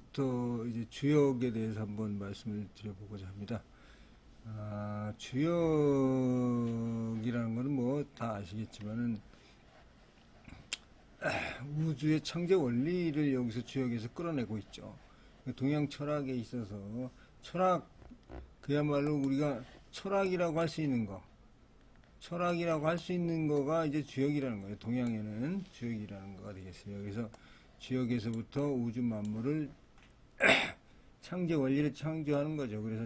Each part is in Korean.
지금부터 이제 주역에 대해서 한번 말씀을 드려보고자 합니다. 주역이라는 것은 뭐 다 아시겠지만은 우주의 창제 원리를 여기서 주역에서 끌어내고 있죠. 동양 철학에 있어서 철학, 그야말로 우리가 철학이라고 할 수 있는 거, 철학이라고 할 수 있는 거가 이제 주역이라는 거예요. 동양에는 주역이라는 거가 되겠어요. 그래서 주역에서부터 우주 만물을 창제 원리를 창조하는 거죠. 그래서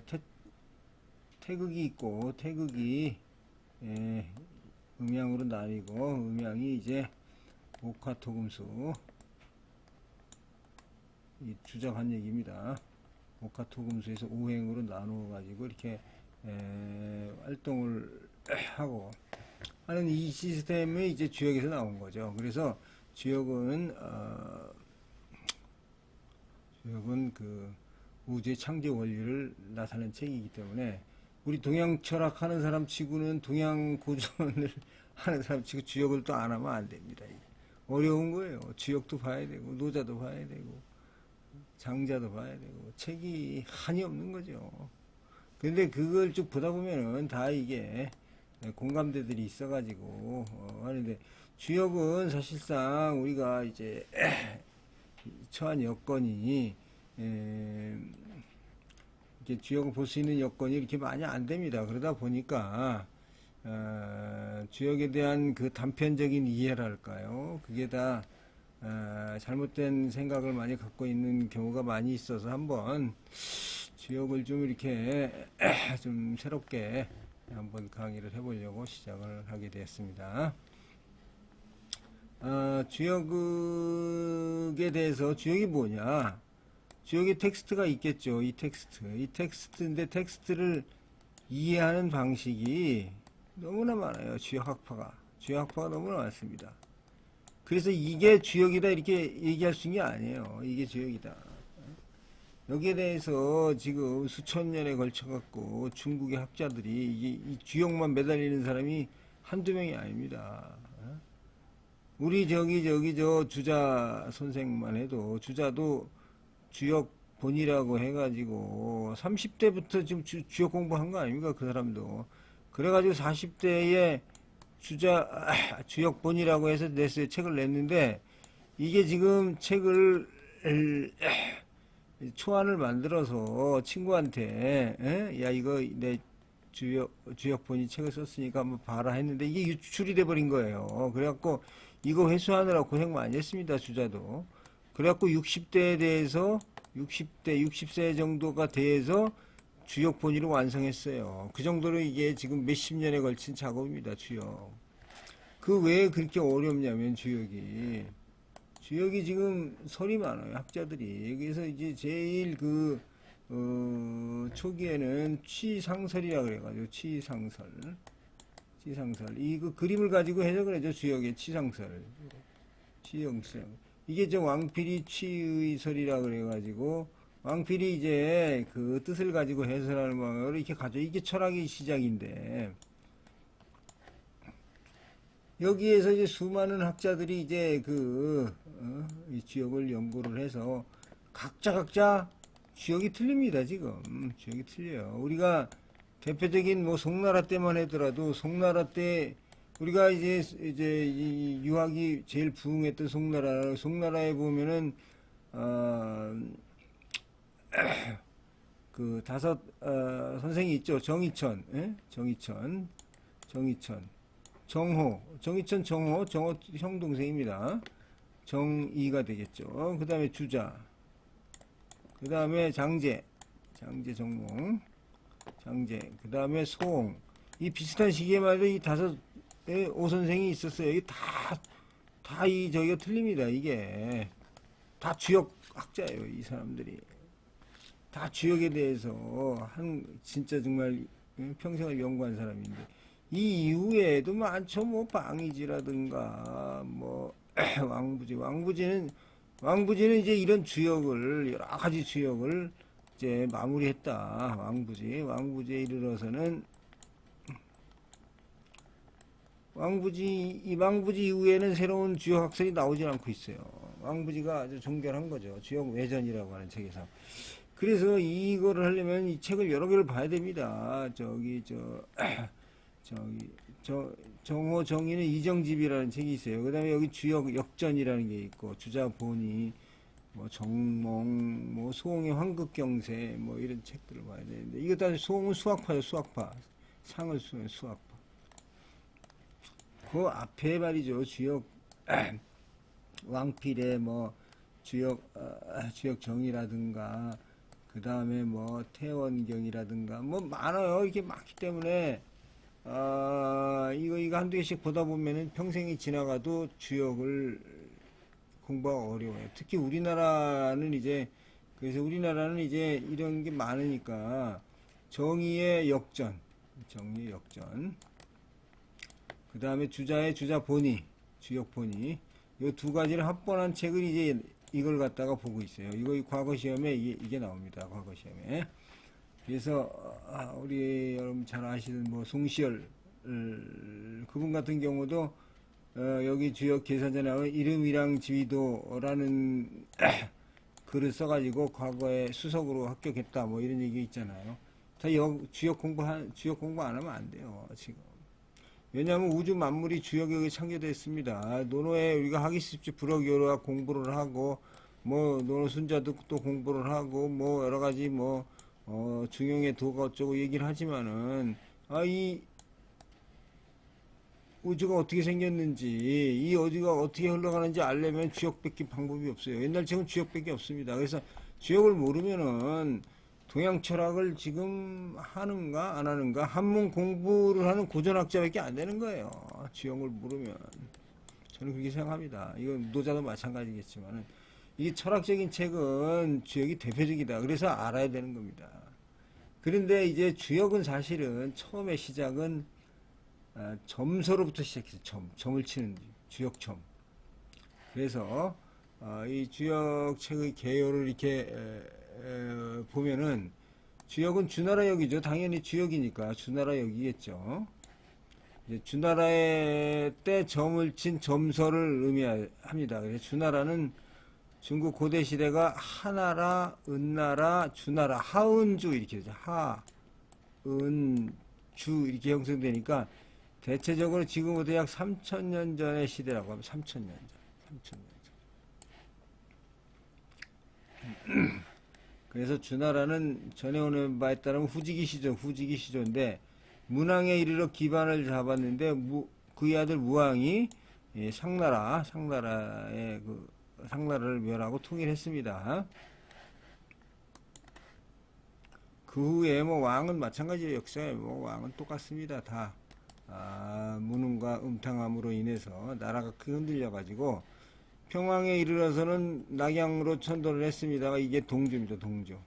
태극이 있고, 태극이 음양으로 나뉘고, 음양이 이제 목화토금수, 이 주작한 얘기입니다. 목화토금수에서 오행으로 나누어 가지고 이렇게 활동을 하고 하는 이 시스템이 이제 주역에서 나온 거죠. 그래서 주역은 그 우주의 창제 원리를 나타낸 책이기 때문에 우리 동양 철학하는 사람 치고는 동양 고전을 하는 사람 치고 주역을 또 안 하면 안 됩니다. 어려운 거예요. 주역도 봐야 되고 노자도 봐야 되고 장자도 봐야 되고 책이 한이 없는 거죠. 근데 그걸 쭉 보다 보면은 다 이게 공감대들이 있어가지고 하는데 주역은 사실상 우리가 이제 처한 여건이 이렇게 주역을 볼 수 있는 여건이 이렇게 많이 안 됩니다. 그러다 보니까 주역에 대한 그 단편적인 이해랄까요? 그게 다 잘못된 생각을 많이 갖고 있는 경우가 많이 있어서 한번 주역을 좀 이렇게 좀 새롭게 한번 강의를 해보려고 시작을 하게 되었습니다. 주역에 대해서 주역이 뭐냐? 주역에 텍스트가 있겠죠. 이 텍스트인데 텍스트를 이해하는 방식이 너무나 많아요. 주역학파가 너무나 많습니다. 그래서 이게 주역이다 이렇게 얘기할 수 있는 게 아니에요. 이게 주역이다. 여기에 대해서 지금 수천 년에 걸쳐 갖고 중국의 학자들이 이 주역만 매달리는 사람이 한두 명이 아닙니다. 우리 저 주자 선생만 해도 주자도 주역 본이라고 해가지고 30대부터 지금 주역 공부한 거 아닙니까? 그 사람도. 그래가지고 40대에 주역 본이라고 해서 냈어요. 책을 냈는데 이게 지금 책을 초안을 만들어서 친구한테 야 이거 내 주역 본이 책을 썼으니까 한번 봐라 했는데 이게 유출이 돼 버린 거예요. 그래갖고 이거 회수하느라 고생 많이 했습니다. 주자도. 그래갖고 60대에 대해서 60세 정도가 돼서 주역 본위를 완성했어요. 그 정도로 이게 지금 몇십 년에 걸친 작업입니다. 주역. 그 왜 그렇게 어렵냐면 주역이 지금 설이 많아요. 학자들이. 그래서 이제 제일 초기에는 취상설이라 그래가지고 취상설. 이거 그림을 가지고 해석을 해줘. 주역의 취상설. 취영설. 이게 저 왕필이 취의설이라 그래가지고 왕필이 이제 그 뜻을 가지고 해설하는 방법으로 이렇게 가져. 이게 철학의 시작인데 여기에서 이제 수많은 학자들이 이제 이 주역을 연구를 해서 각자 주역이 틀립니다. 지금 주역이 틀려요. 우리가 대표적인 뭐 송나라 때만 하더라도 송나라 때 우리가 이제 이 유학이 제일 부흥했던 송나라에 보면은 그 다섯 선생이 있죠. 정의천, 정호 정호 형 동생입니다. 정의가 되겠죠. 그 다음에 주자, 그 다음에 장제 정몽, 그 다음에 소홍. 이 비슷한 시기에만 해도 이 다섯 오 선생이 있었어요. 이게 다 저기가 틀립니다. 이게 다 주역 학자예요. 이 사람들이 다 주역에 대해서 진짜 정말 평생을 연구한 사람인데 이 이후에도 많죠. 뭐 방이지라든가 뭐 왕부지는 이제 이런 주역을 여러 가지 주역을 이제 마무리했다. 왕부지에 이르러서는 왕부지 이후에는 새로운 주역 학설이 나오질 않고 있어요. 왕부지가 아주 종결한 거죠. 주역 외전이라고 하는 책에서. 그래서 이거를 하려면 이 책을 여러 개를 봐야 됩니다. 정호 정의는 이정집이라는 책이 있어요. 그 다음에 여기 주역 역전이라는 게 있고, 주자본이, 뭐 정몽, 뭐 소홍의 황극경세, 뭐 이런 책들을 봐야 되는데, 이거 다 소홍은 수학파죠, 수학파. 상을 쓰는 수학파. 그 앞에 말이죠, 주역 왕필의 뭐 주역 정이라든가, 그 다음에 뭐 태원경이라든가 뭐 많아요. 이게 많기 때문에 이거 한두 개씩 보다 보면은 평생이 지나가도 주역을 공부하기 어려워요. 특히 우리나라는 이제, 그래서 우리나라는 이제 이런 게 많으니까 정의의 역전, 그 다음에 주자의 주자본의, 주역본의, 이 두 가지를 합본한 책을 이제 이걸 갖다가 보고 있어요. 이거 과거 시험에 이게 나옵니다. 과거 시험에. 그래서 우리 여러분 잘 아시는 뭐 송시열 그분 같은 경우도 여기 주역 계산전에 나오는 이름이랑 지위도라는 글을 써가지고 과거에 수석으로 합격했다 뭐 이런 얘기 있잖아요. 다 주역 공부 안 하면 안 돼요 지금. 왜냐하면 우주 만물이 주역에 창조됐습니다. 노노에 우리가 하기 쉽지 불어교라 공부를 하고, 뭐 노노 순자도 또 공부를 하고, 뭐 여러 가지 뭐 중용의 도가 어쩌고 얘기를 하지만은 이 우주가 어떻게 생겼는지, 이 우주가 어떻게 흘러가는지 알려면 주역밖에 방법이 없어요. 옛날 책은 주역밖에 없습니다. 그래서 주역을 모르면은 동양 철학을 지금 하는가 안 하는가, 한문 공부를 하는 고전학자밖에 안 되는 거예요. 주역을 모르면. 저는 그렇게 생각합니다. 이건 노자도 마찬가지겠지만은, 이게 철학적인 책은 주역이 대표적이다. 그래서 알아야 되는 겁니다. 그런데 이제 주역은 사실은 처음에 시작은 점서로부터 시작해서 점을 치는 주역점. 그래서 이 주역 책의 개요를 이렇게 보면은, 주역은 주나라역이죠. 당연히 주역이니까 주나라역이겠죠. 이제 주나라의 때 점을 친 점서를 의미합니다. 그래서 주나라는 중국 고대 시대가 하나라, 은나라, 주나라, 하은주 이렇게 되죠. 하은주 이렇게 형성되니까 대체적으로 지금부터 약 3000년 전의 시대라고 하면 3000년 전. 그래서 주나라는 전해오는 바에 따르면 후지기 시조인데, 문왕에 이르러 기반을 잡았는데 그의 아들 무왕이 상나라의 상나라를 멸하고 통일했습니다. 그 후에 뭐 왕은 마찬가지로 역사에 뭐 왕은 똑같습니다. 다 무능과 음탕함으로 인해서 나라가 크게 흔들려 가지고 평왕에 이르러서는 낙양으로 천도를 했습니다. 이게 동조입니다. 동조.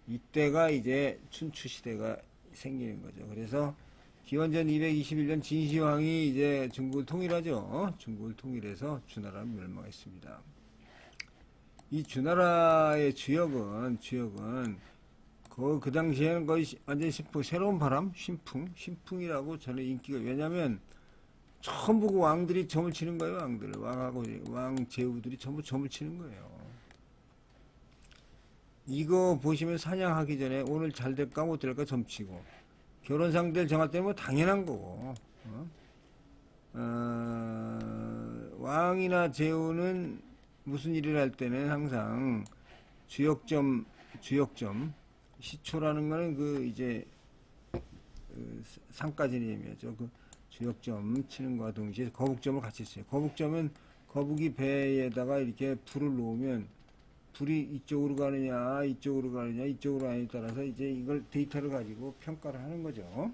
이때가 이제 춘추 시대가 생기는 거죠. 그래서 기원전 221년 진시황이 이제 중국을 통일하죠. 중국을 통일해서 주나라를 멸망했습니다. 이 주나라의 주역은 그 당시에는 거의 완전 새로운 바람, 신풍이라고 저는 인기가, 왜냐면 전부 그 왕들이 점을 치는 거예요. 왕 제후들이 전부 점을 치는 거예요. 이거 보시면 사냥하기 전에 오늘 잘 될까 못 될까 점치고, 결혼 상대를 정할 때는 뭐 당연한 거고, 왕이나 제후는 무슨 일을 할 때는 항상 주역점, 시초라는 거는 상까지는 의미하죠. 주역점 치는 것과 동시에 거북점을 같이 써요. 거북점은 거북이 배에다가 이렇게 불을 놓으면 불이 이쪽으로 가느냐 이쪽으로 가느냐에 따라서 이제 이걸 데이터를 가지고 평가를 하는 거죠.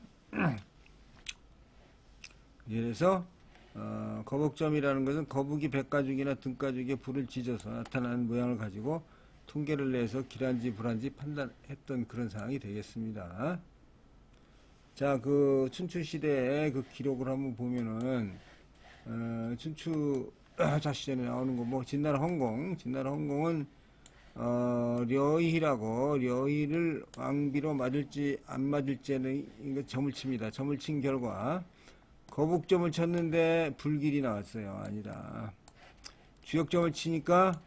그래서 거북점이라는 것은 거북이 배가죽이나 등가죽에 불을 지져서 나타나는 모양을 가지고 통계를 내서 길한지 불한지 판단했던 그런 상황이 되겠습니다. 자, 그 춘추 시대의 그 기록을 한번 보면은 춘추 자시전에 나오는 거, 뭐 진나라 헌공은 려의를 왕비로 맞을지 안 맞을지는 이거 점을 칩니다. 점을 친 결과 거북점을 쳤는데 불길이 나왔어요. 아니다. 주역점을 치니까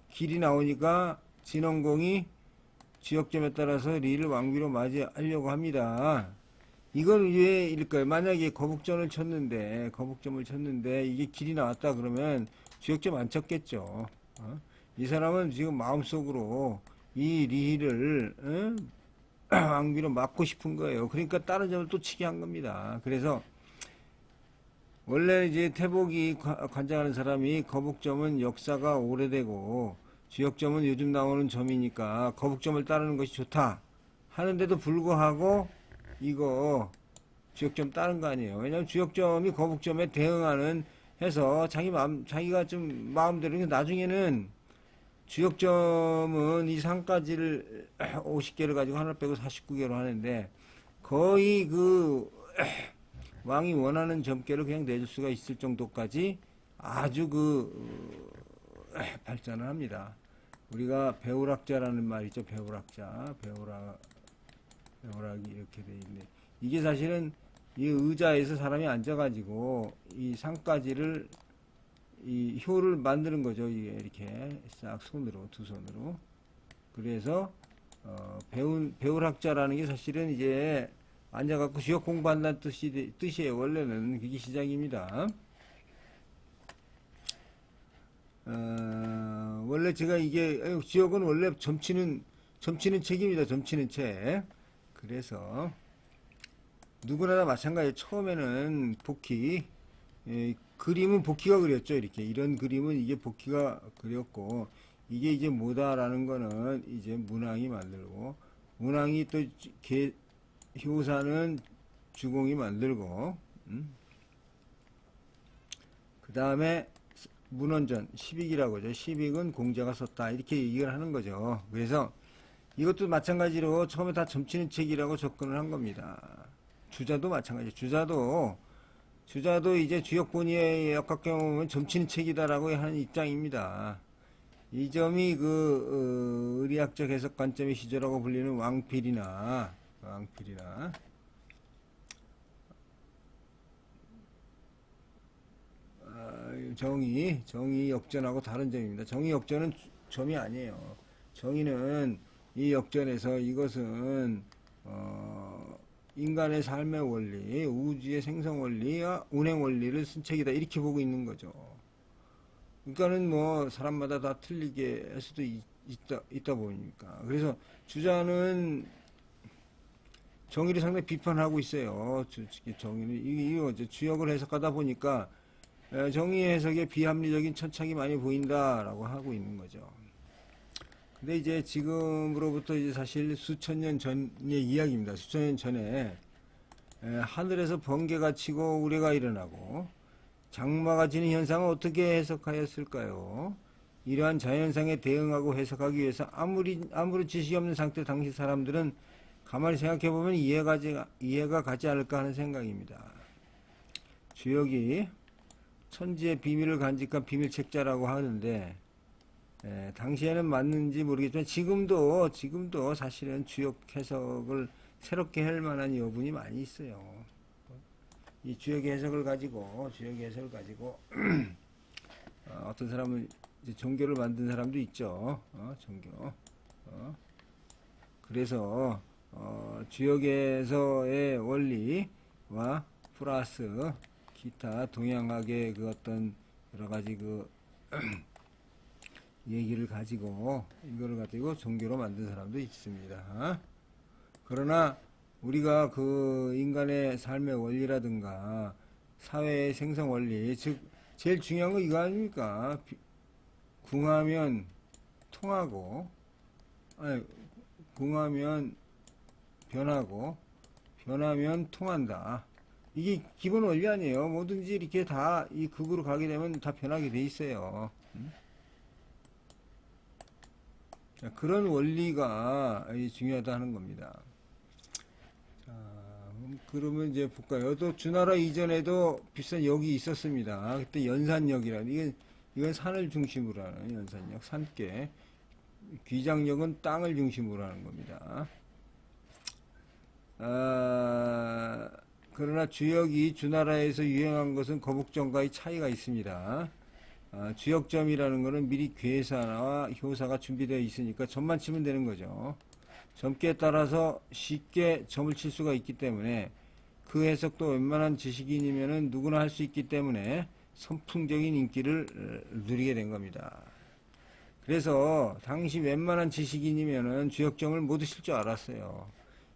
길이 나오니까 진원공이 주역점에 따라서 리를 왕비로 맞이하려고 합니다. 이건 왜 일까요? 만약에 거북점을 쳤는데 이게 길이 나왔다 그러면 주역점 안 쳤겠죠. 이 사람은 지금 마음속으로 이 리를 왕비로 맞고 싶은 거예요. 그러니까 다른 점을 또 치게 한 겁니다. 그래서 원래 이제 태복이 관장하는 사람이 거북점은 역사가 오래되고 주역점은 요즘 나오는 점이니까 거북점을 따르는 것이 좋다 하는데도 불구하고 이거 주역점 따른 거 아니에요. 왜냐면 주역점이 거북점에 대응하는 해서 자기가 좀 마음대로 나중에는 주역점은 이 상까지를 50개를 가지고 하나 빼고 49개로 하는데 거의 그 왕이 원하는 점괘를 그냥 내줄 수가 있을 정도까지 아주 발전을 합니다. 우리가 배우락자라는 말 있죠. 배우락이 이렇게 돼 있네. 이게 사실은 이 의자에서 사람이 앉아가지고 이 상가지를 이 효를 만드는 거죠. 이게 이렇게 싹 두 손으로. 그래서 배우락자라는 게 사실은 이제 앉아갖고 주역 공부한다는 뜻이에요. 원래는 그게 시작입니다. 원래 제가 이게 지역은 원래 점치는 책입니다. 점치는 책. 그래서 누구나 다 마찬가지예요. 처음에는 복희 그림은 복희가 그렸죠. 이렇게 이런 그림은 이게 복희가 그렸고 이게 이제 뭐다라는 거는 이제 문왕이 만들고 문왕이 또 효사는 주공이 만들고 그 다음에 문원전 10익이라고 하죠. 10익은 공자가 썼다 이렇게 얘기를 하는 거죠. 그래서 이것도 마찬가지로 처음에 다 점치는 책이라고 접근을 한 겁니다. 주자도 마찬가지. 주자도 이제 주역본의의 역학경을 보면 점치는 책이다라고 하는 입장입니다. 이 점이 의리학적 해석 관점의 시조라고 불리는 왕필이나 정의 역전하고 다른 점입니다. 정의 역전은 점이 아니에요. 정의는 이 역전에서 이것은 인간의 삶의 원리, 우주의 생성 원리와 운행 원리를 쓴 책이다 이렇게 보고 있는 거죠. 그러니까는 뭐 사람마다 다 틀리게 할 수도 있다 보니까. 그래서 주자는 정의를 상당히 비판하고 있어요. 정의는 이거 주역을 해석하다 보니까 정의 해석에 비합리적인 천착이 많이 보인다라고 하고 있는 거죠. 근데 이제 지금으로부터 이제 사실 수천 년 전의 이야기입니다. 수천 년 전에 하늘에서 번개가 치고 우레가 일어나고 장마가 지는 현상을 어떻게 해석하였을까요? 이러한 자연상에 대응하고 해석하기 위해서 아무런 지식이 없는 상태 당시 사람들은 가만히 생각해보면 이해가 가지 않을까 하는 생각입니다. 주역이 천지의 비밀을 간직한 비밀책자라고 하는데 당시에는 맞는지 모르겠지만 지금도 사실은 주역 해석을 새롭게 할 만한 여분이 많이 있어요. 이 주역의 해석을 가지고 어떤 사람은 이제 종교를 만든 사람도 있죠. 종교. 그래서 주역에서의 원리와 플러스 기타 동양학의 그 어떤 여러 가지 얘기를 가지고 이거를 가지고 종교로 만든 사람도 있습니다. 그러나 우리가 인간의 삶의 원리라든가 사회의 생성 원리, 즉 제일 중요한 거 이거 아닙니까? 궁하면 통하고, 궁하면 변하고, 변하면 통한다. 이게 기본 원리 아니에요. 뭐든지 이렇게 다 이 극으로 가게 되면 다 변하게 돼 있어요. 그런 원리가 중요하다 하는 겁니다. 자, 그러면 이제 볼까요? 또 주나라 이전에도 비싼 역이 있었습니다. 그때 연산역이라는, 이건 산을 중심으로 하는 연산역, 산께. 귀장역은 땅을 중심으로 하는 겁니다. 그러나 주역이 주나라에서 유행한 것은 거북정과의 차이가 있습니다. 주역점이라는 거는 미리 괴사와 효사가 준비되어 있으니까 점만 치면 되는 거죠. 점괘에 따라서 쉽게 점을 칠 수가 있기 때문에 그 해석도 웬만한 지식인이면은 누구나 할 수 있기 때문에 선풍적인 인기를 누리게 된 겁니다. 그래서 당시 웬만한 지식인이면은 주역점을 모두 칠 줄 알았어요.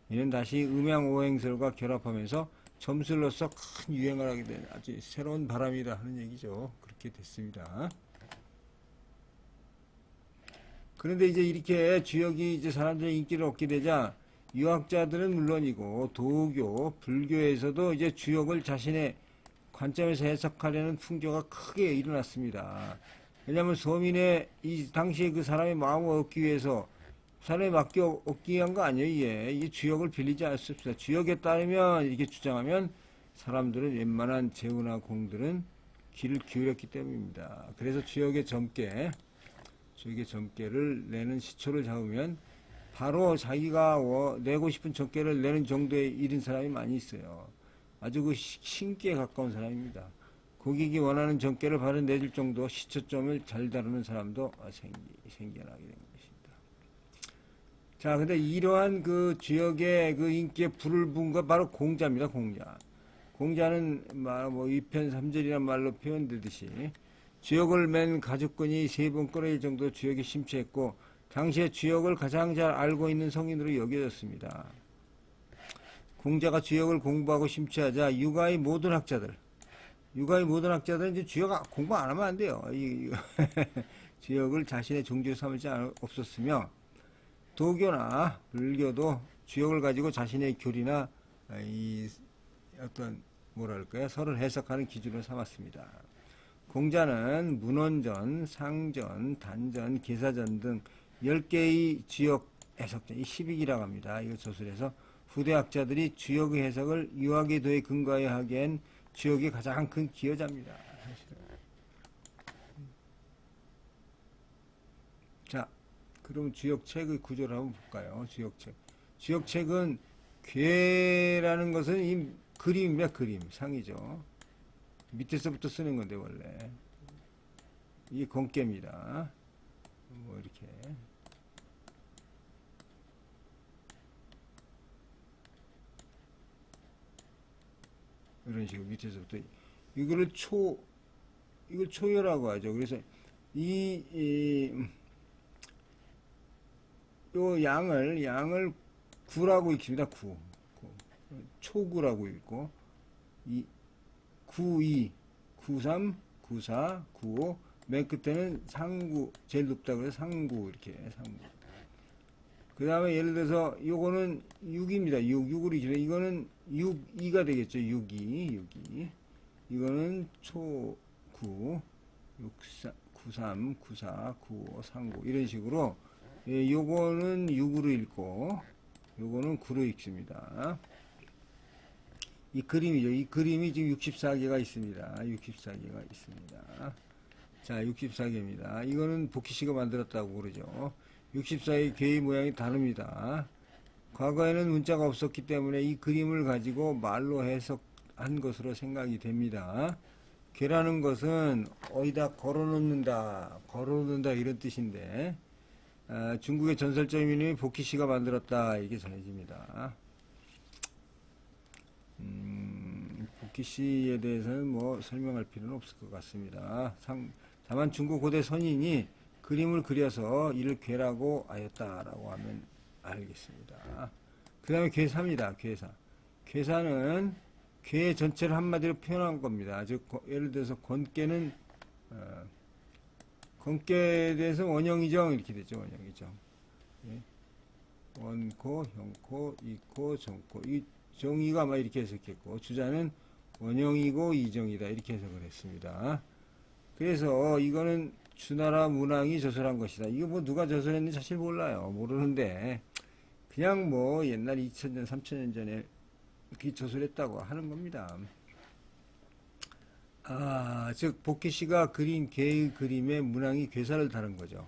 이는 다시 음양오행설과 결합하면서 점술로서 큰 유행을 하게 된 아주 새로운 바람이라 하는 얘기죠. 그렇게 됐습니다. 그런데 이제 이렇게 주역이 이제 사람들의 인기를 얻게 되자 유학자들은 물론이고 도교, 불교에서도 이제 주역을 자신의 관점에서 해석하려는 풍조가 크게 일어났습니다. 왜냐하면 서민의 이 당시에 그 사람의 마음을 얻기 위해서 사람에 맡겨 얻기 위한 거 아니에요, 이게. 이 주역을 빌리지 않을 수 없습니다. 주역에 따르면 이렇게 주장하면 사람들은 웬만한 재우나 공들은 귀를 기울였기 때문입니다. 그래서 주역의 점괘를 내는 시초를 잡으면 바로 자기가 내고 싶은 점괘를 내는 정도에 이른 사람이 많이 있어요. 아주 그 신기에 가까운 사람입니다. 고객이 원하는 점괘를 바로 내줄 정도 시초점을 잘 다루는 사람도 생겨나게 된 것입니다. 자, 근데 이러한 그 주역의 그 인기에 불을 부은 건 바로 공자입니다, 공자. 공자는 뭐 이편삼절이란 말로 표현되듯이 주역을 맨 가죽끈이 3번 끌어일 정도 주역에 심취했고 당시에 주역을 가장 잘 알고 있는 성인으로 여겨졌습니다. 공자가 주역을 공부하고 심취하자 육아의 모든 학자들은 이제 주역 공부 안 하면 안 돼요. 주역을 자신의 종주로 삼을지 없었으며 도교나 불교도 주역을 가지고 자신의 교리나 이 어떤 뭐랄까요 서를 해석하는 기준으로 삼았습니다. 공자는 문원전, 상전, 단전, 계사전 등 10개의 주역 해석전, 이 12기라고 합니다. 이거 저술에서 후대 학자들이 주역의 해석을 유학의 도에 근거하여 하기엔 주역이 가장 큰 기여자입니다. 사실은. 자, 그럼 주역책의 구조를 한번 볼까요? 주역책은 괴라는 것은 이 그림입니다. 그림, 상이죠. 밑에서부터 쓰는 건데 원래 이게 건깨입니다. 뭐 이렇게 이런 식으로 밑에서부터 이걸 초여라고 하죠. 그래서 요 양을 구라고 읽습니다. 초구라고 읽고 92, 93, 94, 95, 맨 끝에는 상구, 제일 높다 그래서 상구, 이렇게, 상구. 그 다음에 예를 들어서, 요거는 6입니다. 6으로 읽죠. 이거는 62가 되겠죠. 62. 이거는 초, 9, 93, 94, 95, 상구. 이런 식으로, 예, 요거는 6으로 읽고, 요거는 9로 읽습니다. 이 그림이죠. 이 그림이 지금 64개가 있습니다. 64개가 있습니다. 자, 64개입니다. 이거는 복희씨가 만들었다고 그러죠. 64의 괴의 모양이 다릅니다. 과거에는 문자가 없었기 때문에 이 그림을 가지고 말로 해석한 것으로 생각이 됩니다. 괴라는 것은 어디다 걸어놓는다 이런 뜻인데 중국의 전설적인 이름이 복희씨가 만들었다 이렇게 전해집니다. 복희씨에 대해서는 뭐 설명할 필요는 없을 것 같습니다. 다만 중국 고대 선인이 그림을 그려서 이를 괴라고 하였다라고 하면 알겠습니다. 그 다음에 괴사입니다. 괴사는 괴 전체를 한마디로 표현한 겁니다. 즉 예를 들어서 건깨는 건깨에 대해서 원형이정 이렇게 되죠. 원형이정. 예. 원코, 형코, 이코, 정코. 이 정의가 막 이렇게 해석했고 주자는 원형이고 이정이다 이렇게 해석을 했습니다. 그래서 이거는 주나라 문왕이 저술한 것이다. 이거 뭐 누가 저술했는지 사실 몰라요. 모르는데 그냥 뭐 옛날 2000년 3000년 전에 그렇게 저술했다고 하는 겁니다. 즉 복희씨가 그린 괴의 그림에 문왕이 괴사를 다룬 거죠.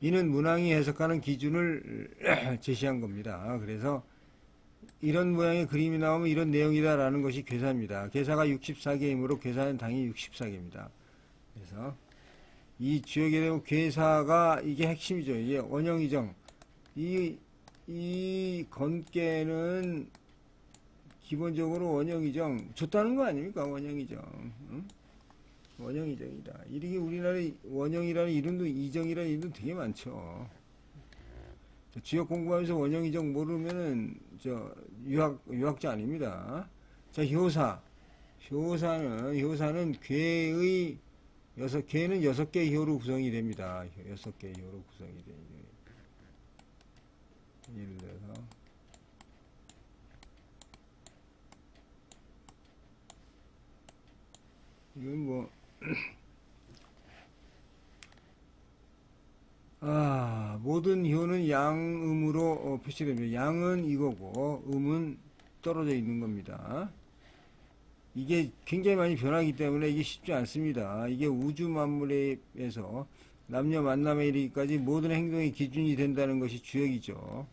이는 문왕이 해석하는 기준을 제시한 겁니다. 그래서 이런 모양의 그림이 나오면 이런 내용이다라는 것이 괴사입니다. 괴사가 64개이므로 괴사는 당연히 64개입니다. 그래서 이 주역에 대한 괴사가 이게 핵심이죠. 이게 원형이정. 이 건께는 기본적으로 원형이정 좋다는 거 아닙니까? 원형이정. 응? 원형이정이다. 이렇게 우리나라에 원형이라는 이름도 이정이라는 이름도 되게 많죠. 주역 공부하면서 원형이정 모르면은 유학자 아닙니다. 자, 효사는 괴의 괴는 6개의 효로 구성이 됩니다. 6개의 효로 구성이 됩니다. 예를 들어서 이건 뭐 모든 효는 양음으로 표시됩니다. 양은 이거고 음은 떨어져 있는 겁니다. 이게 굉장히 많이 변하기 때문에 이게 쉽지 않습니다. 이게 우주 만물에서 남녀 만남에 이르기까지 모든 행동의 기준이 된다는 것이 주역이죠.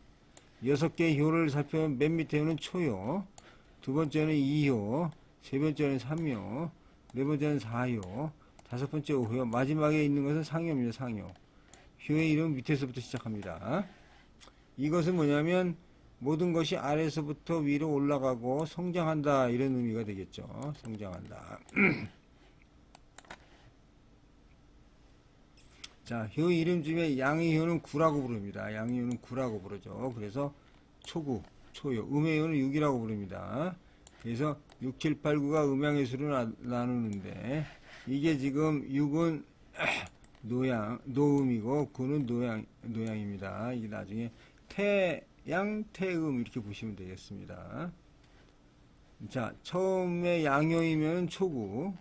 6개의 효를 살펴보면 맨 밑에 효는 초효, 두 번째는 2효, 세 번째는 3효, 네 번째는 4효, 다섯 번째 5효, 마지막에 있는 것은 상효입니다. 상효. 효의 이름 밑에서부터 시작합니다. 이것은 뭐냐면 모든 것이 아래서부터 위로 올라가고 성장한다 이런 의미가 되겠죠. 성장한다. 자, 효 이름 중에 양의 효는 9라고 부릅니다. 양의 효는 9라고 부르죠. 그래서 초구, 초효, 음의 효는 6이라고 부릅니다. 그래서 6, 7, 8, 9가 음양의 수로 나누는데 이게 지금 6은 노음이고 9는 노양입니다. 이게 나중에 태양, 태음 이렇게 보시면 되겠습니다. 자, 처음에 양효이면 초구,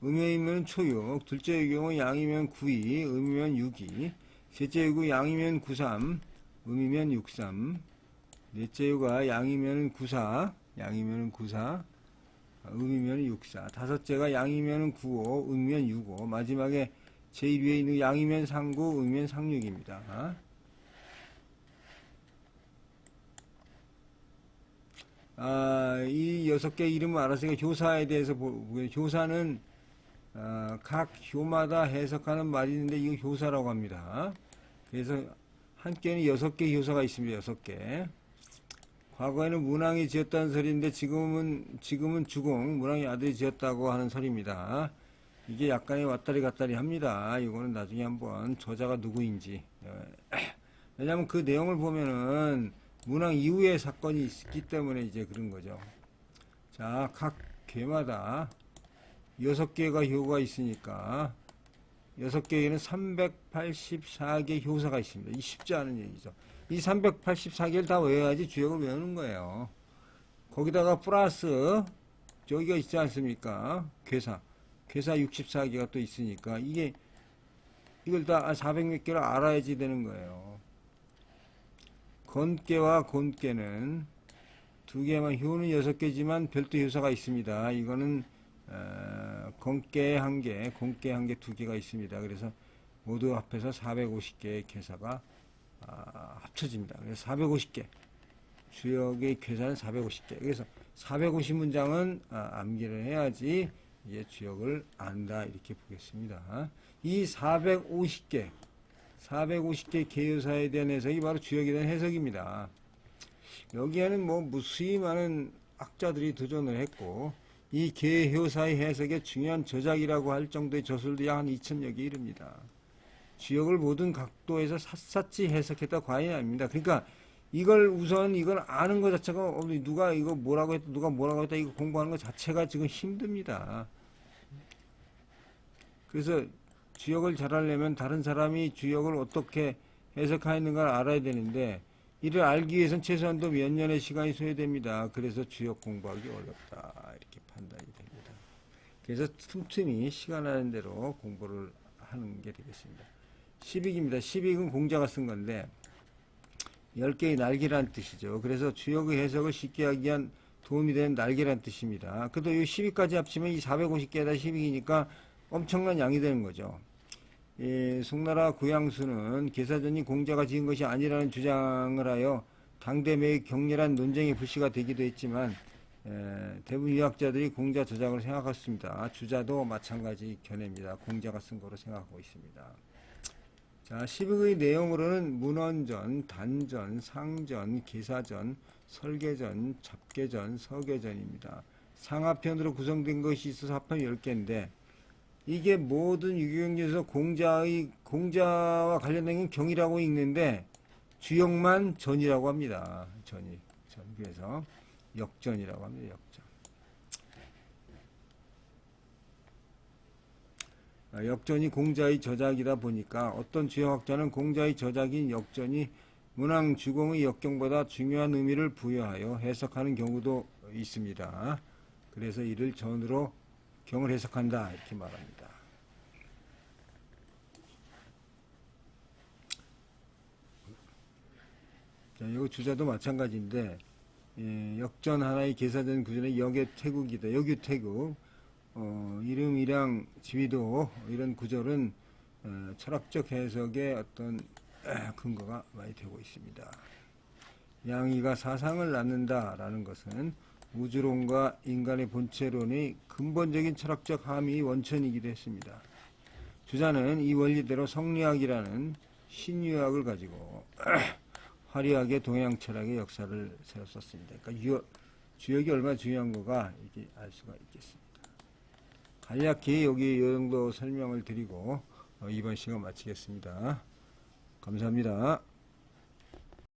음효이면 초육, 둘째의 경우 양이면 9이, 음이면 6이, 셋째의 경우 양이면 93, 음이면 63, 넷째 요가 양이면 94, 음이면 64, 다섯째가 양이면 95, 음이면 65, 마지막에 제일 위에 있는 양이면 39, 음이면 36입니다. 이 6개 이름을 알았으니까 효사에 대해서 보고요. 효사는 각 효마다 해석하는 말이 있는데 이거 효사라고 합니다. 그래서 한께는 6개의 효사가 있습니다. 6개. 과거에는 문왕이 지었다는 설인데 지금은 주공, 문왕의 아들이 지었다고 하는 설입니다. 이게 약간의 왔다리 갔다리 합니다. 이거는 나중에 한번 저자가 누구인지. 왜냐하면 그 내용을 보면은 문왕 이후의 사건이 있기 때문에 이제 그런 거죠. 자, 각 괴마다 6개가 효가 있으니까 6개에는 384개 효사가 있습니다. 이 쉽지 않은 얘기죠. 이 384개를 다 외워야지 주역을 외우는 거예요. 거기다가 플러스 저기가 있지 않습니까? 괴사 64개가 또 있으니까 이걸 다 400몇 개를 알아야지 되는 거예요. 건깨와 곤깨는 두 개만, 효는 6개지만 별도 효사가 있습니다. 이거는 건깨 1개, 곤깨 1개, 2개가 있습니다. 그래서 모두 합해서 450개의 괴사가 합쳐집니다. 그래서 450개, 주역의 괴사는 450개. 그래서 450문장은 암기를 해야지 이제 주역을 안다 이렇게 보겠습니다. 이 450개 계효사에 대한 해석이 바로 주역에 대한 해석입니다. 여기에는 뭐 무수히 많은 학자들이 도전을 했고 이 계효사의 해석의 중요한 저작이라고 할 정도의 저술도 약 한 2000여 개 이릅니다. 주역을 모든 각도에서 샅샅이 해석했다 과언이 아닙니다. 그러니까 이걸 아는 것 자체가 누가 이거 뭐라고 했다, 누가 뭐라고 했다 이거 공부하는 것 자체가 지금 힘듭니다. 그래서 주역을 잘하려면 다른 사람이 주역을 어떻게 해석하는가를 알아야 되는데 이를 알기 위해서는 최소한도 몇 년의 시간이 소요됩니다. 그래서 주역 공부하기 어렵다 이렇게 판단이 됩니다. 그래서 틈틈이 시간 나는 대로 공부를 하는 게 되겠습니다. 시빅입니다. 시빅은 공자가 쓴 건데 10개의 날개란 뜻이죠. 그래서 주역의 해석을 쉽게 하기 위한 도움이 되는 날개란 뜻입니다. 그래도 이 12까지 합치면 이 450개에다 12이니까 엄청난 양이 되는 거죠. 송나라 구양수는 계사전이 공자가 지은 것이 아니라는 주장을 하여 당대 매우 격렬한 논쟁의 불씨가 되기도 했지만 대부분 유학자들이 공자 저작을 생각했습니다. 주자도 마찬가지 견해입니다. 공자가 쓴 거로 생각하고 있습니다. 자, 시북의 내용으로는 문헌전, 단전, 상전, 기사전, 설계전, 잡계전, 서계전입니다. 상하편으로 구성된 것이 있어서 합하면 10개인데 이게 모든 유교경전에서 공자와 관련된 건 경이라고 읽는데 주역만 전이라고 합니다. 전. 그래서 역전이라고 합니다. 역전. 역전이 공자의 저작이다 보니까 어떤 주역학자는 공자의 저작인 역전이 문왕 주공의 역경보다 중요한 의미를 부여하여 해석하는 경우도 있습니다. 그래서 이를 전으로 경을 해석한다 이렇게 말합니다. 자, 이거 주자도 마찬가지인데 역전 하나의 계사된 구전의 역의 태국이다. 역유태국 이름이랑 지위도 이런 구절은 철학적 해석의 어떤 근거가 많이 되고 있습니다. 양이가 사상을 낳는다라는 것은 우주론과 인간의 본체론의 근본적인 철학적 함의 원천이기도 했습니다. 주자는 이 원리대로 성리학이라는 신유학을 가지고 화려하게 동양 철학의 역사를 세웠었습니다. 그러니까 주역이 얼마나 중요한 거가 이렇게 알 수가 있겠습니다. 간략히 여기 이 정도 설명을 드리고 이번 시간 마치겠습니다. 감사합니다.